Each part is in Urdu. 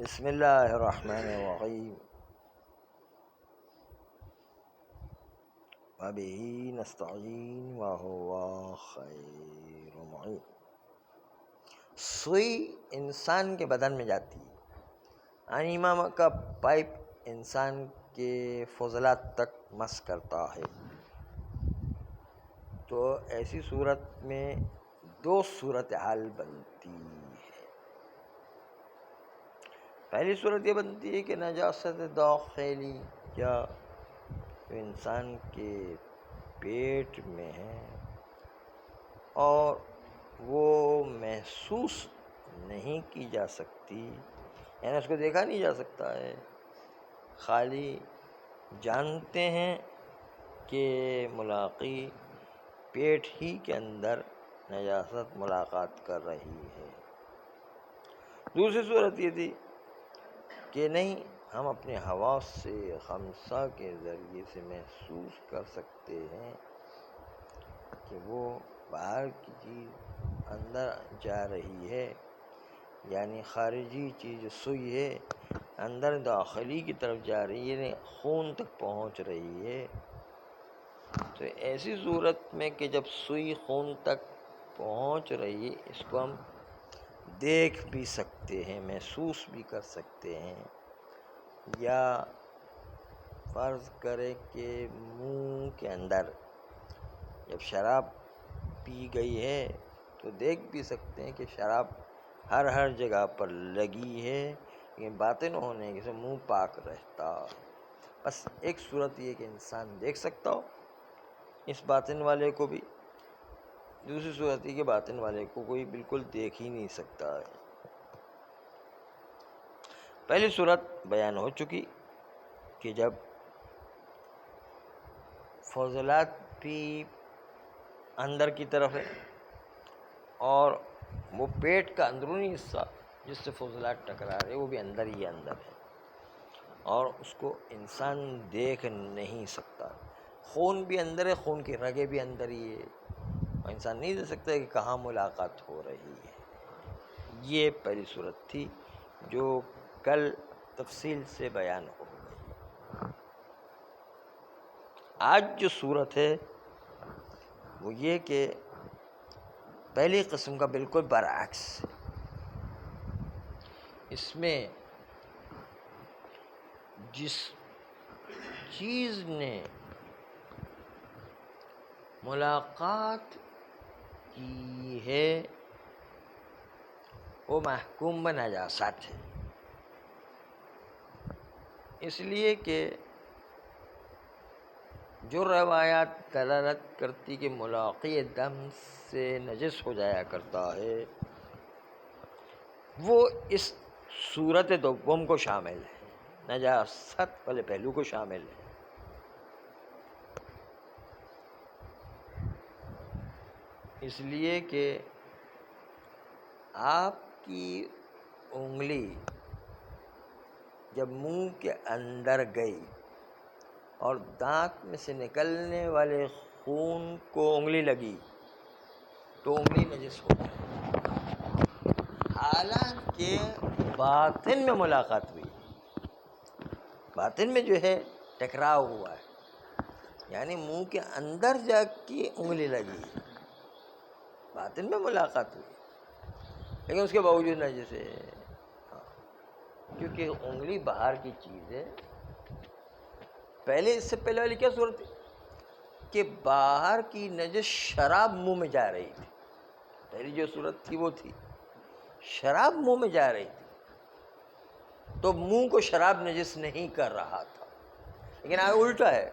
بسم اللہ الرحمن الرحیم وبہ نستعین وہو خیر معین۔ سوئی انسان کے بدن میں جاتی ہے، انیما کا پائپ انسان کے فضلات تک مس کرتا ہے۔ تو ایسی صورت میں دو صورتحال بنتی ہے۔ پہلی صورت یہ بنتی ہے کہ نجاست داخلی یا جو انسان کے پیٹ میں ہے اور وہ محسوس نہیں کی جا سکتی، یعنی اس کو دیکھا نہیں جا سکتا ہے، خالی جانتے ہیں کہ ملاقی پیٹ ہی کے اندر نجاست ملاقات کر رہی ہے۔ دوسری صورت یہ تھی کہ نہیں، ہم اپنے حواس سے خمسہ کے ذریعے سے محسوس کر سکتے ہیں کہ وہ باہر کی چیز اندر جا رہی ہے، یعنی خارجی چیز سوئی ہے اندر داخلی کی طرف جا رہی ہے، یعنی خون تک پہنچ رہی ہے۔ تو ایسی صورت میں کہ جب سوئی خون تک پہنچ رہی ہے، اس کو ہم دیکھ بھی سکتے ہیں، محسوس بھی کر سکتے ہیں، یا فرض کرے کہ منہ کے اندر جب شراب پی گئی ہے تو دیکھ بھی سکتے ہیں کہ شراب ہر جگہ پر لگی ہے، لیکن باطن ہونے سے منہ پاک رہتا۔ بس ایک صورت یہ کہ انسان دیکھ سکتا ہو اس باطن والے کو بھی، دوسری صورت یہ کہ باطن والے کو کوئی بالکل دیکھ ہی نہیں سکتا ہے۔ پہلی صورت بیان ہو چکی کہ جب فضلات بھی اندر کی طرف ہے اور وہ پیٹ کا اندرونی حصہ جس سے فضلات ٹکرا رہے وہ بھی اندر ہی اندر ہے اور اس کو انسان دیکھ نہیں سکتا۔ خون بھی اندر ہے، خون کی رگیں بھی اندر ہی ہے، اور انسان نہیں دیکھ سکتا کہ کہاں ملاقات ہو رہی ہے۔ یہ پہلی صورت تھی جو کل تفصیل سے بیان ہو گئی۔ آج جو صورت ہے وہ یہ کہ پہلی قسم کا بالکل برعکس ہے۔ اس میں جس چیز نے ملاقات کی ہے وہ محکوم بنجاست ہے، اس لیے کہ جو روایات دلالت کرتی کہ ملاقی دم سے نجس ہو جایا کرتا ہے وہ اس صورت دوم کو شامل ہے، نجاست والے پہلو کو شامل ہے۔ اس لیے کہ آپ کی انگلی جب منہ کے اندر گئی اور دانت میں سے نکلنے والے خون کو انگلی لگی تو انگلی نجس ہو گئی، حالانکہ باطن میں ملاقات ہوئی، باطن میں جو ہے ٹکراؤ ہوا ہے، یعنی منہ کے اندر جا کے انگلی لگی، باطن میں ملاقات ہوئی، لیکن اس کے باوجود نجس ہے، کیونکہ انگلی باہر کی چیز ہے۔ پہلے اس سے پہلے والی کیا صورت تھی کہ باہر کی نجس شراب منہ میں جا رہی تھی، پہلی جو صورت تھی وہ تھی شراب منہ میں جا رہی تھی تو منہ کو شراب نجس نہیں کر رہا تھا، لیکن آج الٹا ہے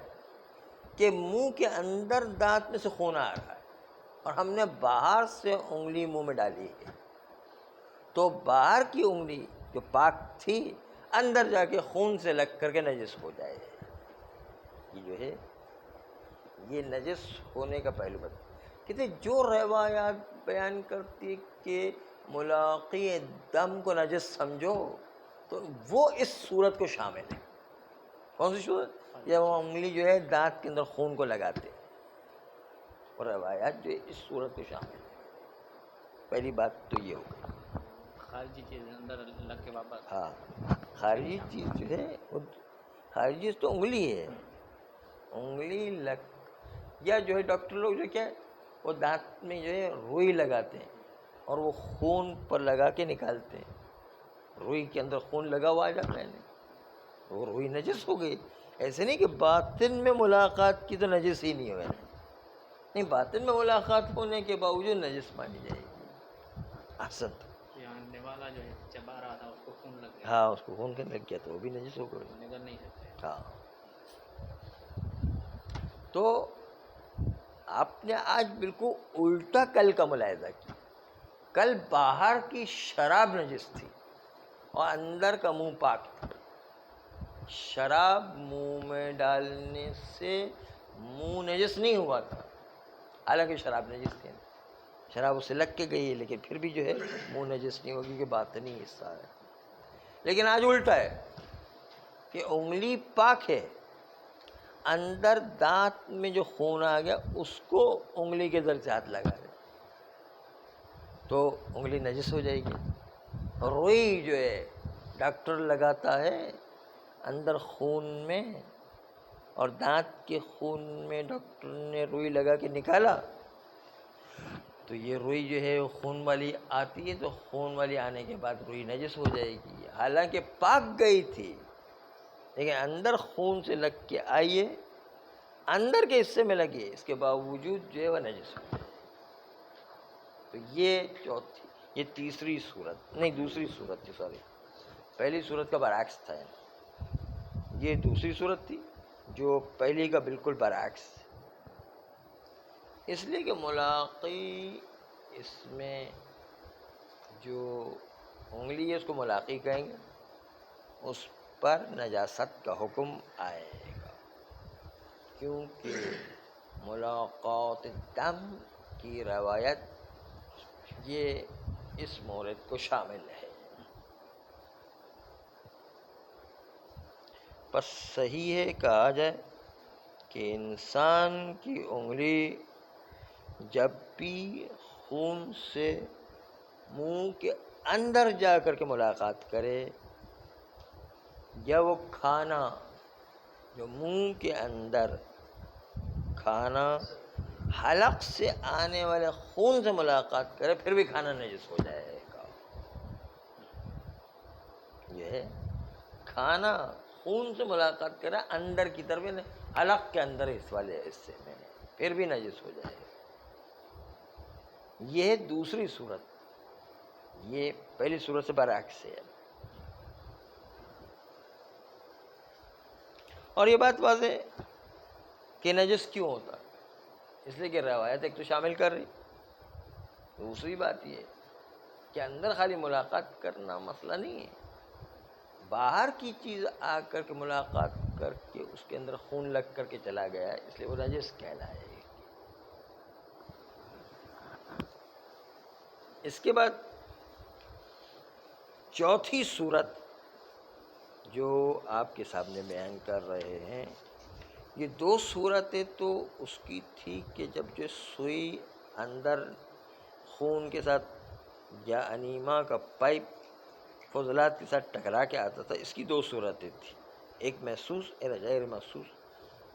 کہ منہ کے اندر دانت میں سے خون آ رہا ہے اور ہم نے باہر سے انگلی منہ میں ڈالی ہے، تو باہر کی انگلی جو پاک تھی اندر جا کے خون سے لگ کر کے نجس ہو جائے، یہ جو ہے یہ نجس ہونے کا پہلو بتا۔ کہتے جو روایات بیان کرتی کہ ملاقی دم کو نجس سمجھو تو وہ اس صورت کو شامل ہے۔ کون سی صورت؟ جب وہ انگلی جو ہے دانت کے اندر خون کو لگاتے، اور روایات جو ہے اس صورت کو شامل ہے۔ پہلی بات تو یہ ہو گئی۔ خارجی چیز اندر لگ کے واپس. ہاں خارجی چیز جو ہے وہ خارجی چیز تو انگلی ہے، انگلی لگ یا جو ہے ڈاکٹر لوگ جو کیا ہے وہ دانت میں جو ہے روئی لگاتے ہیں اور وہ خون پر لگا کے نکالتے ہیں. روئی کے اندر خون لگا ہوا آ جاتا ہے نہیں، وہ روئی نجس ہو گئی. ایسے نہیں کہ باطن میں ملاقات کی تو نجس ہی نہیں ہوئے، نہیں باطن میں ملاقات ہونے کے باوجود نجس مانی جائے گی. احسن. یعنی والا جو ہے چبا رہا تھا اس کو خون لگ گیا. ہاں اس کو خون لگ گیا تو وہ بھی نجس ہو گئی. نگل نہیں سکتے. ہاں تو آپ نے آج بالکل الٹا کل کا ملاحظہ کیا. کل باہر کی شراب نجس تھی اور اندر کا منہ پاک تھا. شراب منہ میں ڈالنے سے منہ نجس نہیں ہوا تھا، حالانکہ شراب نجس تھی، شراب اسے لگ کے گئی ہے لیکن پھر بھی جو ہے منہ نجس نہیں ہوگی کہ باطنی حصہ ہے. لیکن آج الٹا ہے کہ انگلی پاک ہے، اندر دانت میں جو خون آ گیا اس کو انگلی کے در سے ہاتھ لگا دے تو انگلی نجس ہو جائے گی. روئی جو ہے ڈاکٹر لگاتا ہے اندر خون میں اور دانت کے خون میں ڈاکٹر نے روئی لگا کے نکالا تو یہ روئی جو ہے خون والی آتی ہے تو خون والی آنے کے بعد روئی نجس ہو جائے گی، حالانکہ پاک گئی تھی لیکن اندر خون سے لگ کے آئیے اندر کے حصے میں لگی ہے، اس کے باوجود جو ہے وہ نجس ہو جائے. تو یہ چوتھی، یہ تیسری صورت نہیں دوسری صورت تھی، سوری پہلی صورت کا برعکس تھا. یہ دوسری صورت تھی جو پہلی کا بالکل برعکس. اس لیے کہ ملاقی اس میں جو انگلی ہے اس کو ملاقی کہیں گے، اس پر نجاست کا حکم آئے گا کیونکہ ملاقات دم کی روایت یہ اس مورد کو شامل ہے. پس صحیح ہے کہا جائے کہ انسان کی انگلی جب بھی خون سے منہ کے اندر جا کر کے ملاقات کرے یا وہ کھانا جو منہ کے اندر کھانا حلق سے آنے والے خون سے ملاقات کرے پھر بھی کھانا نجس ہو جائے گا. یہ ہے کھانا خون سے ملاقات کرے اندر کی طرف حلق کے اندر اس والے حصے میں پھر بھی نجس ہو جائے گا. یہ ہے دوسری صورت، یہ پہلی صورت سے برعکس ہے. اور یہ بات واضح کہ نجس کیوں ہوتا، اس لیے کہ روایت ایک تو شامل کر رہی، دوسری بات یہ کہ اندر خالی ملاقات کرنا مسئلہ نہیں ہے، باہر کی چیز آ کر کے ملاقات کر کے اس کے اندر خون لگ کر کے چلا گیا ہے اس لیے وہ نجس کہلائے گی. اس کے بعد چوتھی صورت جو آپ کے سامنے بیان کر رہے ہیں، یہ دو صورتیں تو اس کی تھی کہ جب جو سوئی اندر خون کے ساتھ یا انیما کا پائپ فضلات کے ساتھ ٹکرا کے آتا تھا، اس کی دو صورتیں تھیں، ایک محسوس ایک غیر محسوس،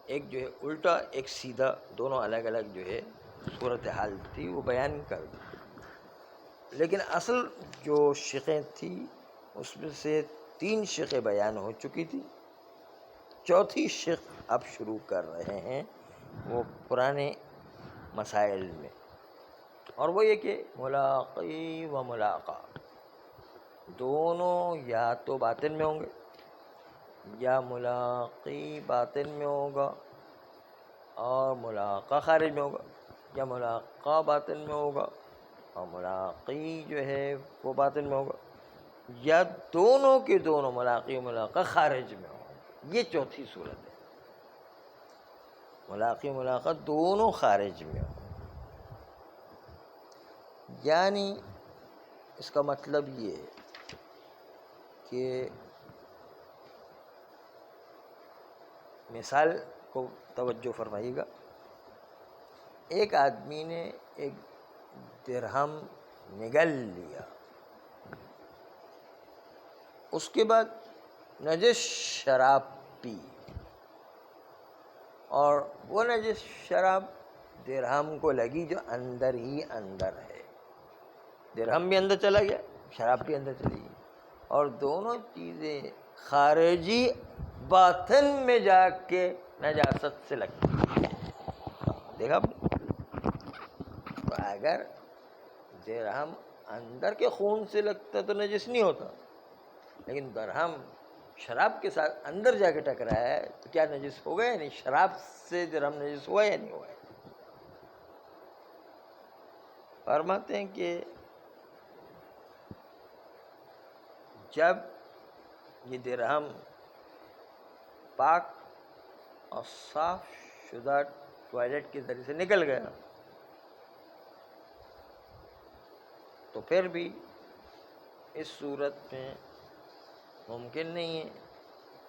ایک جو ہے الٹا ایک سیدھا، دونوں الگ الگ جو ہے صورتحال تھی وہ بیان کر دی. لیکن اصل جو شقیں تھیں اس میں سے 3 شقیں بیان ہو چکی تھی، چوتھی شق اب شروع کر رہے ہیں وہ پرانے مسائل میں، اور وہ یہ کہ ملاقی و ملاقہ دونوں یا تو باطن میں ہوں گے یا ملاقی باطن میں ہوگا اور ملاقہ خارج میں ہوگا، یا ملاقہ باطن میں ہوگا اور ملاقی جو ہے وہ باطن میں ہوگا، یا دونوں کے دونوں ملاقی و ملاقہ خارج میں ہوگا. یہ چوتھی صورت ہے، ملاقی و ملاقہ دونوں خارج میں ہوں. یعنی اس کا مطلب یہ ہے کہ مثال کو توجہ فرمائیے گا. ایک آدمی نے ایک درہم نگل لیا اس کے بعد نجس شراب پی، اور وہ نجس شراب درہم کو لگی جو اندر ہی اندر ہے، درہم بھی اندر چلا گیا، شراب بھی اندر چلی گئی، اور دونوں چیزیں خارجی باطن میں جا کے نجاست سے لگتی ہیں۔ دیکھا آپ نے؟ تو اگر درہم اندر کے خون سے لگتا تو نجس نہیں ہوتا، لیکن درہم شراب کے ساتھ اندر جا کے ٹکرایا ہے تو کیا نجس ہو گیا یا نہیں؟ شراب سے درہم نجس ہوا یا نہیں ہوا ہے؟ فرماتے ہیں کہ جب یہ درہم پاک اور صاف شدہ ٹوائلٹ کے ذریعے سے نکل گیا تو پھر بھی اس صورت میں ممکن نہیں ہے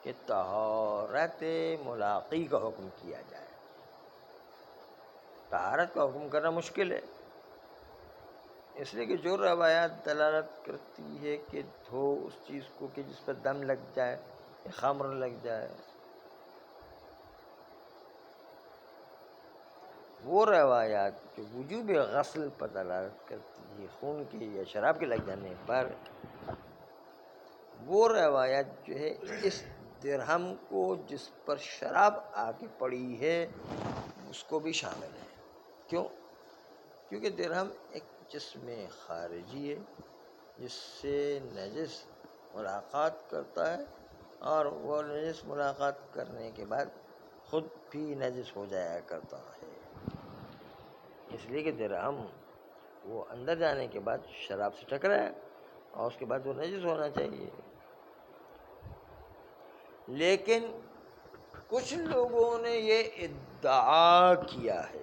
کہ طہارت ملاقی کا حکم کیا جائے، طہارت کا حکم کرنا مشکل ہے، اس لیے کہ جو روایات دلالت کرتی ہے کہ دھو اس چیز کو کہ جس پر دم لگ جائے، خمر لگ جائے، وہ روایات جو وجوب غسل پر دلالت کرتی ہے خون کے یا شراب کے لگ جانے پر، وہ روایات جو ہے اس درہم کو جس پر شراب آ کے پڑی ہے اس کو بھی شامل ہے۔ کیوں؟ کیونکہ درہم ایک جسم خارجی ہے جس سے نجس ملاقات کرتا ہے، اور وہ نجس ملاقات کرنے کے بعد خود بھی نجس ہو جایا کرتا ہے، اس لیے کہ درہم وہ اندر جانے کے بعد شراب سے ٹکرایا اور اس کے بعد وہ نجس ہونا چاہیے۔ لیکن کچھ لوگوں نے یہ ادعا کیا ہے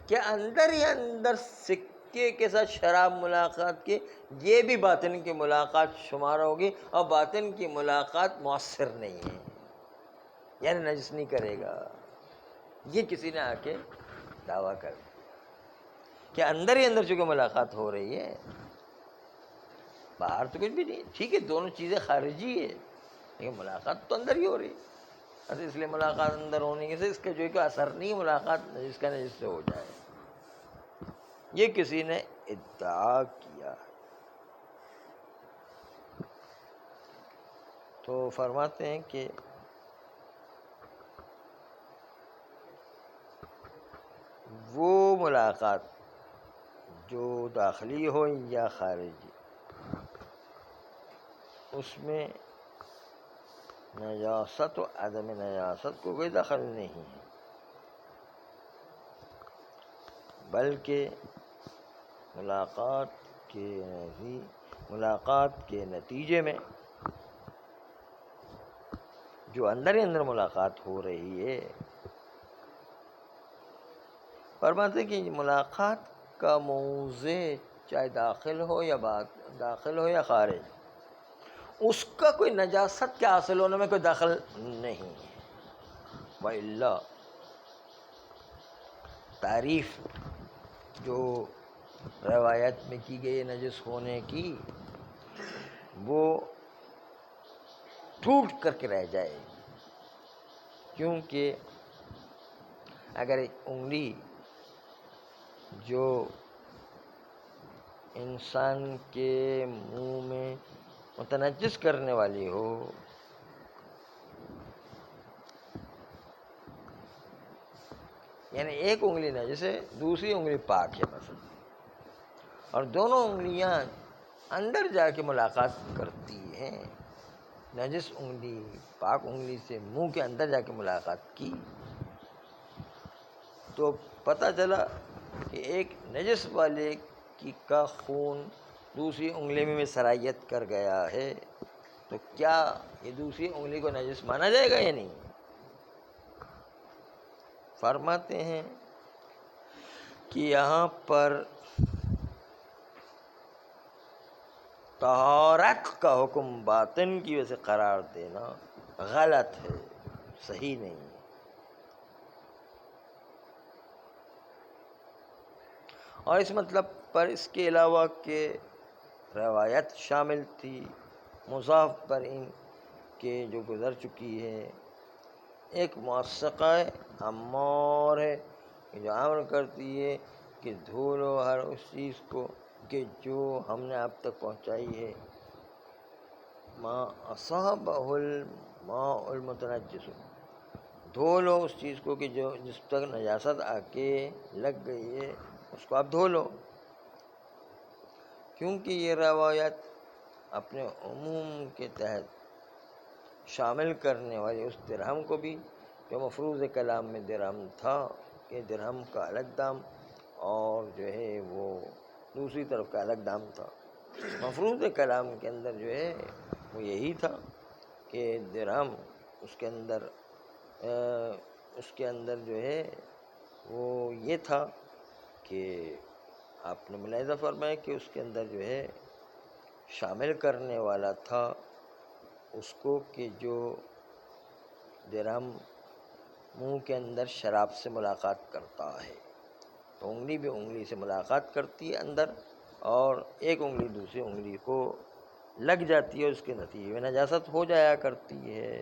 کہ اندر ہی اندر سکے کے ساتھ شراب ملاقات کے، یہ بھی باطن کی ملاقات شمار ہوگی، اور باطن کی ملاقات مؤثر نہیں ہے، یعنی نجس نہیں کرے گا۔ یہ کسی نے آ کے دعویٰ کر دیا کہ اندر ہی اندر چونکہ ملاقات ہو رہی ہے، باہر تو کچھ بھی نہیں، ٹھیک ہے دونوں چیزیں خارجی ہے لیکن ملاقات تو اندر ہی ہو رہی ہے، اس لیے ملاقات اندر ہونے سے اس کا جو کہ اثر نہیں، ملاقات نجس کا نجس سے ہو جائے، یہ کسی نے ادعا کیا۔ تو فرماتے ہیں کہ وہ ملاقات جو داخلی ہو یا خارجی، اس میں نجاست و عدم نجاست کو کوئی دخل نہیں ہے، بلکہ ملاقات کے نتیجے میں جو اندر ہی اندر ملاقات ہو رہی ہے، فرماتے کہ ملاقات کا موضع چاہے داخل ہو یا خارج، اس کا کوئی نجاست کے حاصل ہونے میں کوئی دخل نہیں ہے، وَإِلَّا تعریف جو روایت میں کی گئی نجس ہونے کی وہ ٹوٹ کر کے رہ جائے گی، کیونکہ اگر ایک انگلی جو انسان کے منہ میں متنجس کرنے والی ہو، یعنی ایک انگلی نجس ہے دوسری انگلی پاک ہے مثلا، اور دونوں انگلیاں اندر جا کے ملاقات کرتی ہیں، نجس انگلی پاک انگلی سے منہ کے اندر جا کے ملاقات کی، تو پتہ چلا کہ ایک نجس والے کا خون دوسری انگلی میں سرایت کر گیا ہے، تو کیا یہ دوسری انگلی کو نجس مانا جائے گا یا نہیں؟ فرماتے ہیں کہ یہاں پر طہارت کا حکم باطن کی وجہ سے قرار دینا غلط ہے، صحیح نہیں ہے۔ اور اس مطلب پر اس کے علاوہ کہ روایت شامل تھی مضاف پر ان کے جو گزر چکی ہے. ایک موثقہ امور ہے کہ جو امر کرتی ہے کہ دھو لو ہر اس چیز کو کہ جو ہم نے اب تک پہنچائی ہے. ما اصابہ الماء المتنجس، دھو لو اس چیز کو کہ جو جس تک نجاست آ کے لگ گئی ہے اس کو آپ دھو لو. کیونکہ یہ روایت اپنے عموم کے تحت شامل کرنے والی اس درہم کو بھی جو مفروض کلام میں درہم تھا کہ درہم کا الگ دام اور جو ہے وہ دوسری طرف کا الگ دام تھا. مفروض کلام کے اندر جو ہے وہ یہی تھا کہ درہم اس کے اندر جو ہے وہ یہ تھا کہ آپ نے ملاحظہ فرمایا کہ اس کے اندر جو ہے شامل کرنے والا تھا اس کو کہ جو درہم منہ کے اندر شراب سے ملاقات کرتا ہے تو انگلی بھی انگلی سے ملاقات کرتی ہے اندر اور ایک انگلی دوسری انگلی کو لگ جاتی ہے، اس کے نتیجے میں نجاست ہو جایا کرتی ہے.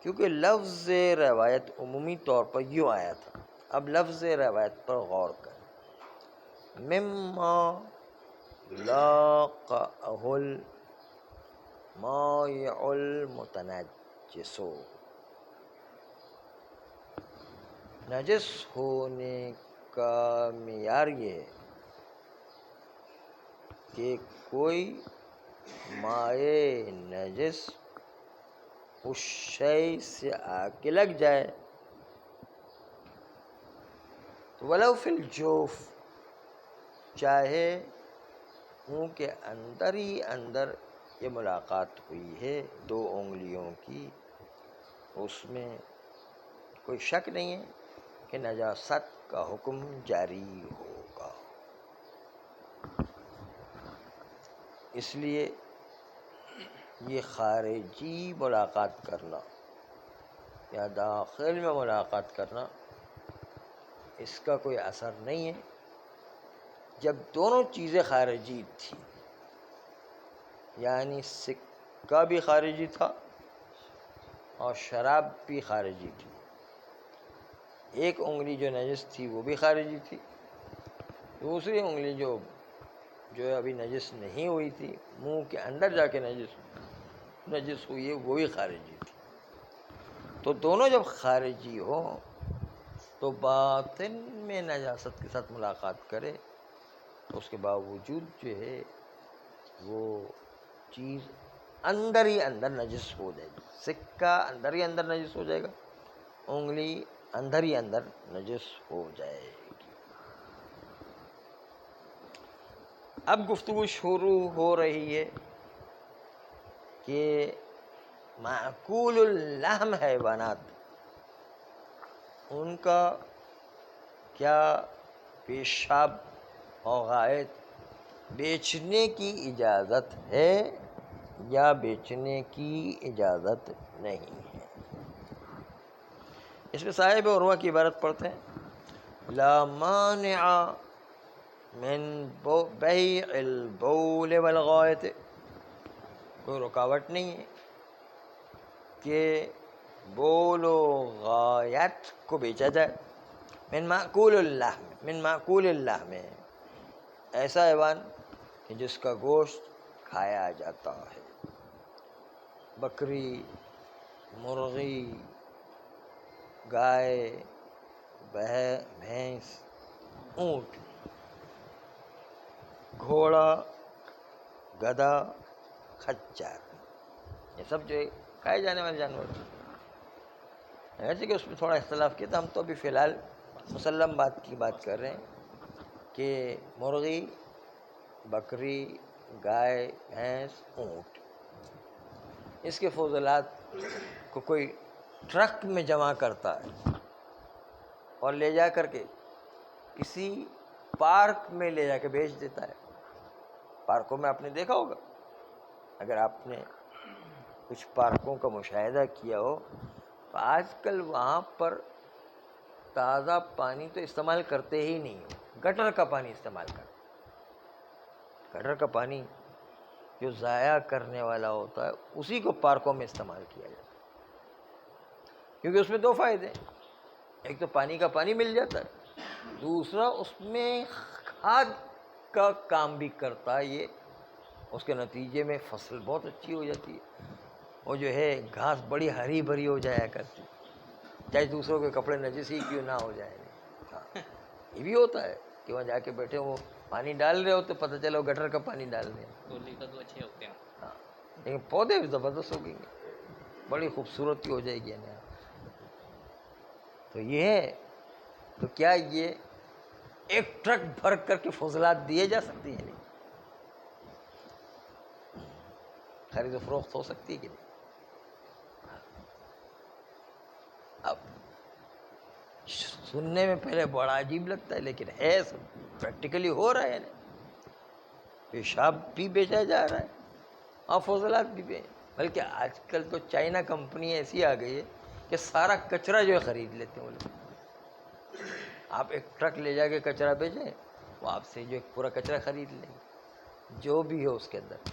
کیونکہ لفظ روایت عمومی طور پر یوں آیا تھا. اب لفظ روایت پر غور کریں. مما لاقہ المائع المتنجس، نجس ہونے کا معیار یہ ہے کہ کوئی مائع نجس اس شے سے آ کے لگ جائے. ولو فی الجوف، چاہے منہ کے اندر ہی اندر یہ ملاقات ہوئی ہے دو انگلیوں کی، اس میں کوئی شک نہیں ہے کہ نجاست کا حکم جاری ہوگا. اس لیے یہ خارجی ملاقات کرنا یا داخل میں ملاقات کرنا اس کا کوئی اثر نہیں ہے. جب دونوں چیزیں خارجی تھیں، یعنی سکہ بھی خارجی تھا اور شراب بھی خارجی تھی، ایک انگلی جو نجس تھی وہ بھی خارجی تھی، دوسری انگلی جو ابھی نجس نہیں ہوئی تھی منہ کے اندر جا کے نجس ہوئی ہے وہ بھی خارجی تھی. تو دونوں جب خارجی ہو تو باطن میں نجاست کے ساتھ ملاقات کرے تو اس کے باوجود جو ہے وہ چیز اندر ہی اندر نجس ہو جائے گی. سکہ اندر ہی اندر نجس ہو جائے گا، انگلی اندر ہی اندر نجس ہو جائے گی. اب گفتگو شروع ہو رہی ہے کہ معقول اللحم حیوانات، ان کا کیا پیشاب اور غائط بیچنے کی اجازت ہے یا بیچنے کی اجازت نہیں ہے. اس میں صاحب عروہ کی عبارت پڑھتے ہیں. لا مانع من بیع البول والغائط، کوئی رکاوٹ نہیں ہے کہ بول و غائط کو بیچا جائے. من معقول اللحم، ایسا حیوان کہ جس کا گوشت کھایا جاتا ہے، بکری، مرغی، گائے، بھینس، اونٹ، گھوڑا، گدھا، خچر، یہ سب جو کھائے جانے والے جانور ہیں. ایسے کہ اس میں تھوڑا اختلاف کیا تھا، ہم تو ابھی فی الحال مسلم بات کی بات کر رہے ہیں کہ مرغی، بکری، گائے، بھینس، اونٹ، اس کے فضلات کو کوئی ٹرک میں جمع کرتا ہے اور لے جا کر کے کسی پارک میں لے جا کے بیچ دیتا ہے. پارکوں میں آپ نے دیکھا ہوگا، اگر آپ نے کچھ پارکوں کا مشاہدہ کیا ہو تو آج کل وہاں پر تازہ پانی تو استعمال کرتے ہی نہیں، گٹر کا پانی استعمال کرتے. گٹر کا پانی جو ضائع کرنے والا ہوتا ہے اسی کو پارکوں میں استعمال کیا جاتا ہے، کیونکہ اس میں دو فائدے ہیں، ایک تو پانی کا پانی مل جاتا ہے، دوسرا اس میں کھاد کا کام بھی کرتا ہے یہ، اس کے نتیجے میں فصل بہت اچھی ہو جاتی ہے، اور جو ہے گھاس بڑی ہری بھری ہو جایا کرتی، چاہے دوسروں کے کپڑے نجس ہی کیوں نہ ہو جائیں۔ ہاں یہ بھی ہوتا ہے کہ وہاں جا کے بیٹھے وہ پانی ڈال رہے ہو تو پتہ چلا وہ گٹر کا پانی ڈال رہے ہیں، گولی کا تو اچھے ہوتے ہیں۔ ہاں لیکن پودے بھی زبردست ہو گئیں گے، بڑی خوبصورتی ہو جائے گی یہاں۔ تو یہ ہے، تو کیا یہ ایک ٹرک بھر کر کے فضلات دیے جا سکتے ہیں؟ نہیں، خرید و فروخت ہو سکتی ہے کہ نہیں؟ اب سننے میں پہلے بڑا عجیب لگتا ہے، لیکن ہے سب پریکٹیکلی ہو رہا ہے نا، پیشاب بھی بیچا جا رہا ہے اور فضلات بھی بلکہ آج کل تو چائنا کمپنی ایسی آ گئی ہے کہ سارا کچرا جو ہے خرید لیتے ہیں وہ لوگ۔ آپ ایک ٹرک لے جا کے کچرا بیچیں، وہ آپ سے جو پورا کچرا خرید لیں گے جو بھی ہے اس کے اندر۔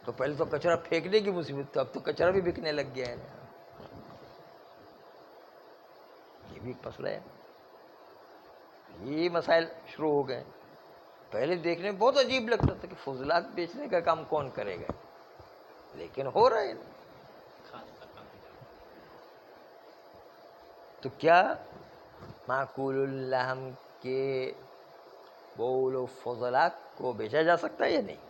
تو پہلے تو کچرا پھینکنے کی مصیبت تھی، اب تو کچرا بھی بکنے لگ گیا ہے نا، یہ بھی مسئلہ ہے، یہ مسائل شروع ہو گئے۔ پہلے دیکھنے میں بہت عجیب لگتا تھا کہ فضلات بیچنے کا کام کون کرے گا، لیکن ہو رہا ہے نا۔ کھاد کا کام۔ تو کیا معقول اللحم کے بول و فضلات کو بیچا جا سکتا ہے یا نہیں؟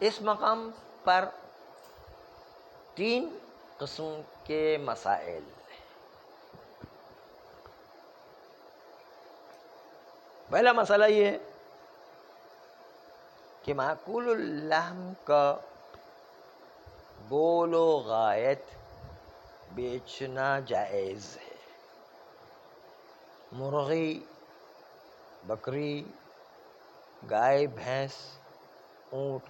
اس مقام پر 3 قسم کے مسائل۔ پہلا مسئلہ یہ ہے کہ معقول اللحم کا بول و غائط بیچنا جائز ہے۔ مرغی، بکری، گائے، بھینس، اونٹ،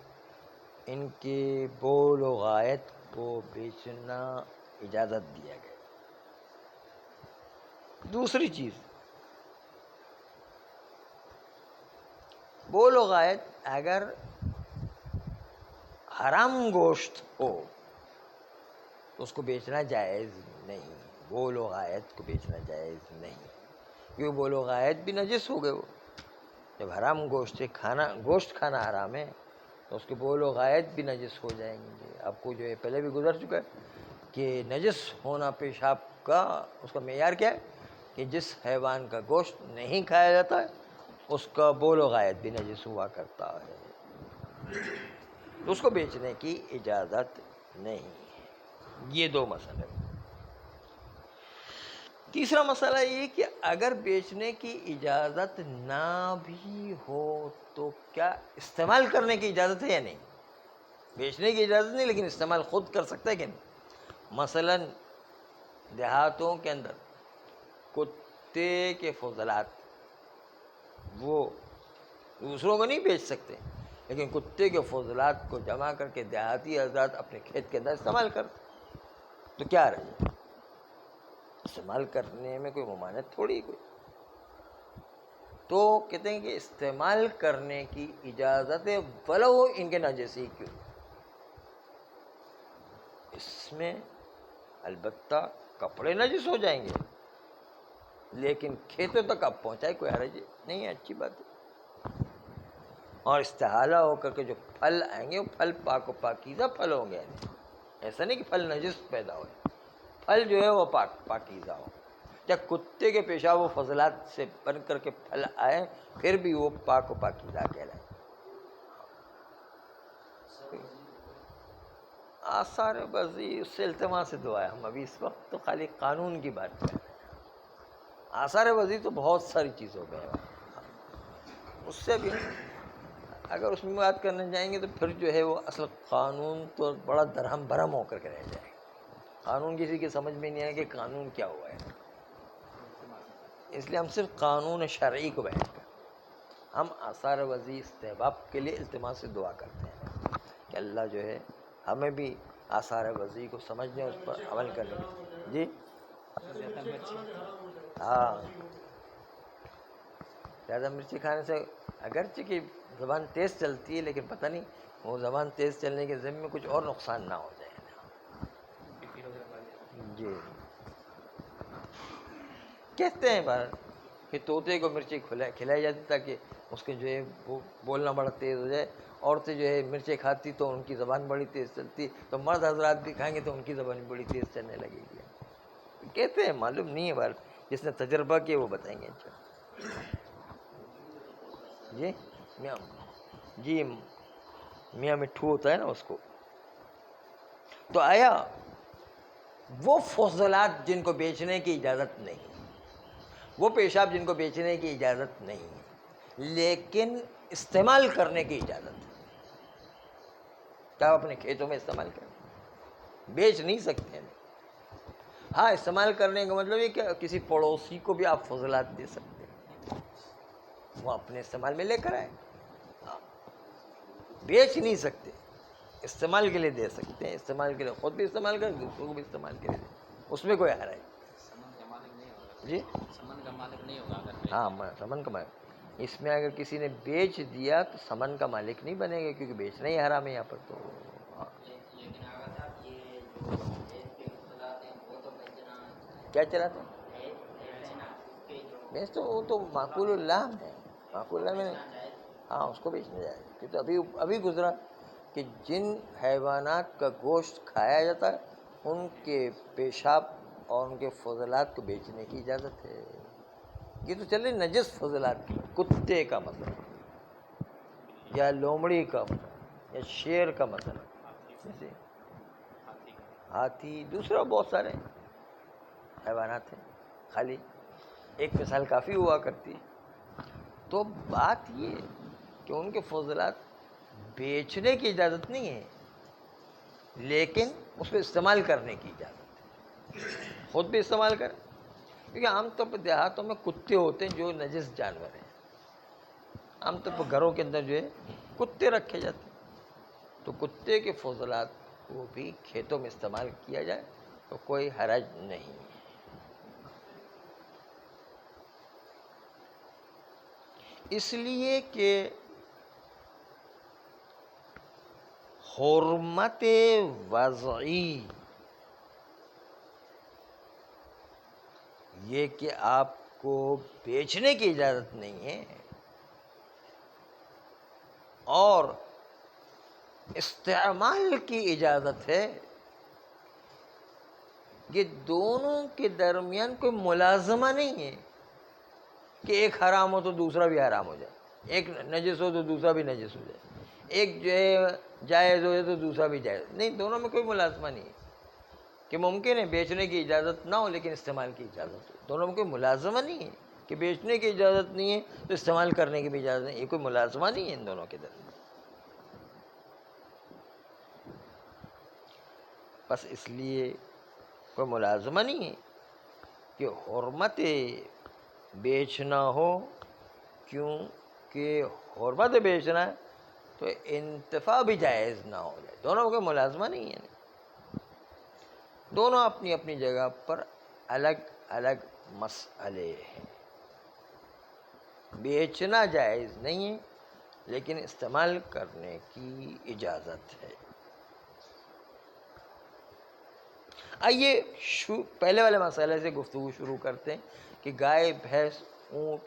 ان کے بول و غائط کو بیچنا اجازت دیا گیا۔ دوسری چیز، بول و غائط اگر حرام گوشت ہو تو اس کو بیچنا جائز نہیں، بول و غائط کو بیچنا جائز نہیں، کیونکہ بول و غائط بھی نجس ہو گئے۔ وہ جب حرام گوشت کھانا حرام ہے تو اس کے بول و غائط بھی نجس ہو جائیں گے۔ آپ کو جو ہے پہلے بھی گزر چکا ہے کہ نجس ہونا پیشاب کا اس کا معیار کیا ہے کہ جس حیوان کا گوشت نہیں کھایا جاتا ہے اس کا بول و غائط بھی نجس ہوا کرتا ہے، تو اس کو بیچنے کی اجازت نہیں ہے۔ یہ 2 مسئلے۔ تیسرا مسئلہ یہ کہ اگر بیچنے کی اجازت نہ بھی ہو تو کیا استعمال کرنے کی اجازت ہے یا نہیں؟ بیچنے کی اجازت نہیں لیکن استعمال خود کر سکتا ہے کہ نہیں؟ مثلا دیہاتوں کے اندر کتے کے فضلات وہ دوسروں کو نہیں بیچ سکتے، لیکن کتے کے فضلات کو جمع کر کے دیہاتی حضرات اپنے کھیت کے اندر استعمال کرتے، تو کیا رہے؟ استعمال کرنے میں کوئی ممانعت تھوڑی کوئی۔ تو کہتے ہیں کہ استعمال کرنے کی اجازت ہے ولو ان کے نجسی کیوں۔ اس میں البتہ کپڑے نجس ہو جائیں گے لیکن کھیتوں تک اب پہنچائے کوئی حرج نہیں ہے، اچھی بات ہے۔ اور استحالہ ہو کر کے جو پھل آئیں گے وہ پھل پاک و پاکیزہ پھل ہوں گے، ایسا نہیں کہ پھل نجس پیدا ہوئے، پھل جو ہے وہ پاکیزہ ہو۔ جب کتے کے پیشاب و فضلات سے بن کر کے پھل آئے پھر بھی وہ پاک و پاکیزہ کہلائے۔ آثار وضعی اس سے التماس دعا ہے، ہم ابھی اس وقت تو خالی قانون کی بات کر رہے ہیں۔ آثار وضعی تو بہت ساری چیزوں میں ہے، اس سے بھی اگر اس میں بات کرنے جائیں گے تو پھر جو ہے وہ اصل قانون تو بڑا درہم برہم ہو کر کے رہ جائے گا، قانون کسی کے سمجھ میں نہیں آئے کہ قانون کیا ہوا ہے۔ اس لیے ہم صرف قانون شرعی کو بیان کرتے ہیں، ہم آثار وضعی استحباب کے لیے التماس دعا کرتے ہیں کہ اللہ جو ہے ہمیں بھی آثار وضعی کو سمجھنے اس پر عمل کرنے کی۔ جی ہاں، زیادہ مرچی کھانے سے اگرچہ کہ زبان تیز چلتی ہے، لیکن پتہ نہیں وہ زبان تیز چلنے کے ذمے میں کچھ اور نقصان نہ ہو جائے. جی کہتے ہیں بار کہ طوطے کو مرچی کھلائی جاتی تاکہ اس کے جو ہے وہ بولنا بڑا تیز ہو جائے. عورتیں جو ہے مرچیں کھاتی تو ان کی زبان بڑی تیز چلتی، تو مرد حضرات بھی کھائیں گے تو ان کی زبان بڑی تیز چلنے لگے گی. کہتے ہیں، معلوم نہیں ہے بار جس نے تجربہ کیا وہ بتائیں گے. جی میاں، جی میاں مٹھو ہوتا ہے نا اس کو. تو آیا وہ فضلات جن کو بیچنے کی اجازت نہیں، وہ پیشاب جن کو بیچنے کی اجازت نہیں لیکن استعمال کرنے کی اجازت ہے، کیا آپ اپنے کھیتوں میں استعمال کریں؟ بیچ نہیں سکتے ہیں. ہاں استعمال کرنے کا مطلب یہ کہ کسی پڑوسی کو بھی آپ فضلات دے سکتے ہیں، وہ اپنے استعمال میں لے کر آئے. بیچ نہیں سکتے، استعمال کے لیے دے سکتے ہیں. استعمال کے لیے خود بھی استعمال کریں، دوسروں کو بھی استعمال کے لیے دیں، اس میں کوئی حرج نہیں. جی سمن کا مالک نہیں ہوگا اگر ہاں سمن کا مالک. اس میں اگر کسی نے بیچ دیا تو سمن کا مالک نہیں بنے گا، کیونکہ بیچنا ہی حرام ہے یہاں پر. تو کیا چلاتے ہیں بیچ تو وہ تو معقول اللہ ہے، معقول اللہ میں ہاں اس کو بیچنے جائے. کیونکہ ابھی گزرا کہ جن حیوانات کا گوشت کھایا جاتا ہے ان کے پیشاب اور ان کے فضلات کو بیچنے کی اجازت ہے. یہ تو چلے نجس فضلات کی، کتے کا مسئلہ یا لومڑی کا مسئلہ یا شیر کا مسئلہ، جیسے ہاتھی، دوسرا بہت سارے حیوانات ہیں. خالی ایک مثال کافی ہوا کرتی. تو بات یہ کہ ان کے فضلات بیچنے کی اجازت نہیں ہے لیکن اس کو استعمال کرنے کی اجازت ہے. خود بھی استعمال کریں، کیونکہ عام طور پر دیہاتوں میں کتے ہوتے ہیں جو نجس جانور ہیں. عام طور پر گھروں کے اندر جو ہے کتے رکھے جاتے ہیں، تو کتے کے فضلات کو بھی کھیتوں میں استعمال کیا جائے تو کوئی حرج نہیں ہے. اس لیے کہ حرمت وضعی یہ کہ آپ کو بیچنے کی اجازت نہیں ہے اور استعمال کی اجازت ہے، یہ دونوں کے درمیان کوئی ملازمہ نہیں ہے کہ ایک حرام ہو تو دوسرا بھی حرام ہو جائے، ایک نجس ہو تو دوسرا بھی نجس ہو جائے، ایک جو ہے جائز ہو جائے تو دوسرا بھی جائز. نہیں، دونوں میں کوئی ملازمہ نہیں ہے. کہ ممکن ہے بیچنے کی اجازت نہ ہو لیکن استعمال کی اجازت ہو. دونوں میں کوئی ملازمہ نہیں ہے کہ بیچنے کی اجازت نہیں ہے تو استعمال کرنے کی بھی اجازت نہیں. یہ کوئی ملازمہ نہیں ہے ان دونوں کے درمیان. بس اس لیے کوئی ملازمہ نہیں ہے کہ حرمت بیچنا ہو، کیونکہ حرمت بیچنا ہے تو انتفاع بھی جائز نہ ہو جائے. دونوں کا ملازمہ نہیں ہے، دونوں اپنی اپنی جگہ پر الگ الگ مسئلے ہیں. بیچنا جائز نہیں ہے لیکن استعمال کرنے کی اجازت ہے. آئیے پہلے والے مسئلے سے گفتگو شروع کرتے ہیں کہ گائے، بھینس، اونٹ،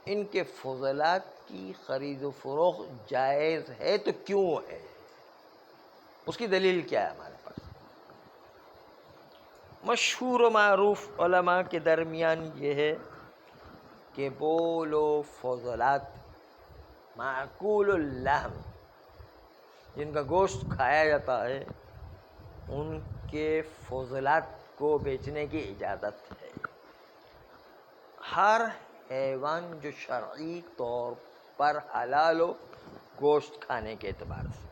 ان کے فضلات کی خرید و فروخت جائز ہے تو کیوں ہے؟ اس کی دلیل کیا ہے ہمارے پاس؟ مشہور و معروف علماء کے درمیان یہ ہے کہ بول و فضلات معقول اللحم جن کا گوشت کھایا جاتا ہے ان کے فضلات کو بیچنے کی اجازت ہے. ہر حیوان جو شرعی طور پر حلال ہو گوشت کھانے کے اعتبار سے.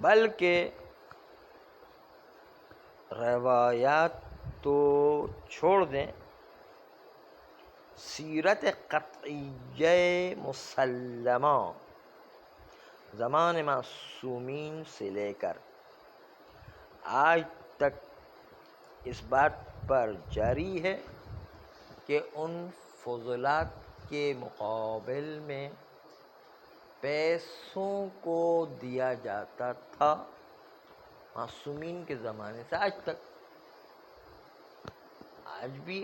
بلکہ روایات تو چھوڑ دیں، سیرت قطعیہ مسلمہ زمان معصومین سے لے کر آج تک اس بات پر جاری ہے کہ ان فضلات کے مقابل میں پیسوں کو دیا جاتا تھا معصومین کے زمانے سے آج تک. آج بھی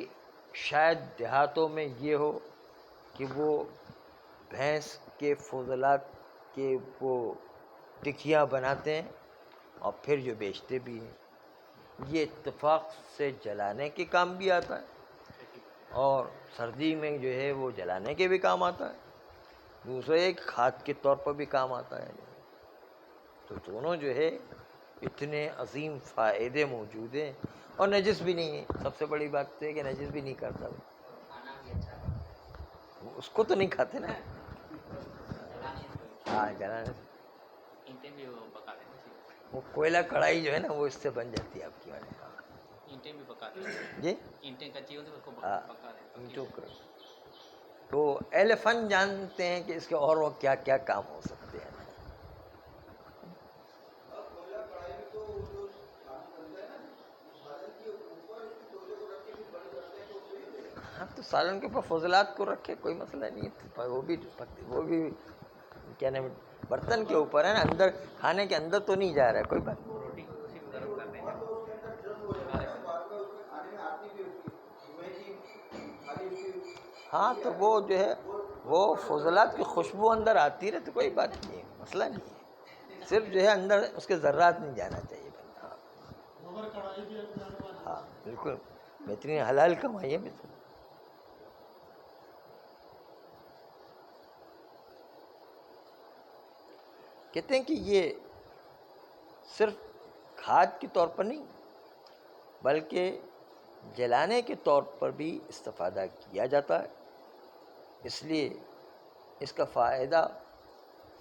شاید دیہاتوں میں یہ ہو کہ وہ بھینس کے فضلات کے وہ ٹکیاں بناتے ہیں اور پھر جو بیچتے بھی ہیں. یہ اتفاق سے جلانے کے کام بھی آتا ہے اور سردی میں جو ہے وہ جلانے کے بھی کام آتا ہے. دوسرے ایک کھاد کے طور پر بھی کام آتا ہے. تو دونوں جو ہے اتنے عظیم فائدے موجود ہیں اور نجس بھی نہیں ہے. سب سے بڑی بات ہے کہ نجس بھی نہیں کرتا وہ. کھانا بھی اچھا اس کو تو نہیں کھاتے نا. ہاں جلانے سے اینٹیں بھی وہ پکاتے ہیں. وہ کوئلہ کڑھائی جو ہے نا وہ اس سے بن جاتی ہے آپ کی. اینٹیں بھی پکاتے ہیں. جی اینٹیں کچی ہوتی ہیں اس کو ہاں پکاتے ہیں. جو تو اہل فن جانتے ہیں کہ اس کے اور وہ کیا کیا کام ہو سکتے ہیں. ہاں تو سالن کے اوپر فضلات کو رکھے کوئی مسئلہ نہیں ہے. وہ بھی کیا نام برتن کے اوپر ہے نا. اندر کھانے کے اندر تو نہیں جا رہا ہے کوئی بات. روٹی صرف گرم کرتے ہیں. ہاں تو وہ جو ہے وہ فضلات کی خوشبو اندر آتی رہے تو کوئی بات نہیں ہے, مسئلہ نہیں ہے. صرف جو ہے اندر اس کے ذرات نہیں جانا چاہیے. ہاں بالکل بہترین حلال کمائی ہے. کہتے ہیں کہ یہ صرف کھاد کے طور پر نہیں بلکہ جلانے کے طور پر بھی استفادہ کیا جاتا ہے. اس لیے اس کا فائدہ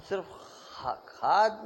صرف کھاد